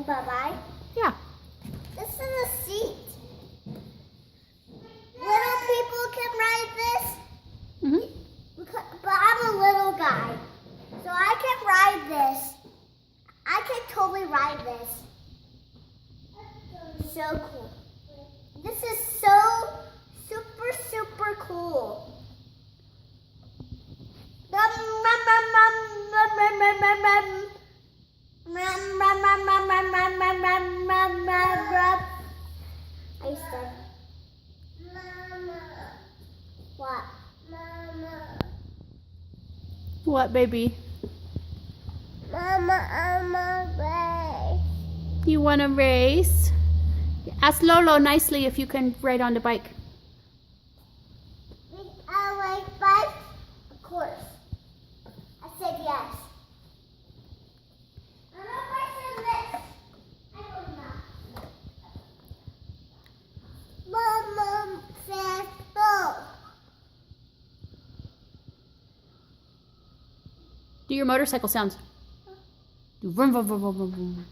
bye-bye? Yeah. This is a seat. Little people can ride this, but I'm a little guy. So I can ride this. I can totally ride this. So cool. This is so super cool. I said, Mama. What? Mama. What, baby? Mama, I'm a race. You want to race? Ask Lolo nicely if you can ride on the bike. I like bike? Of course. I said yes. I don't know if I said this. I don't know. Mama said no. Do your motorcycle sounds. Do vroom, vroom, vroom, vroom, vroom.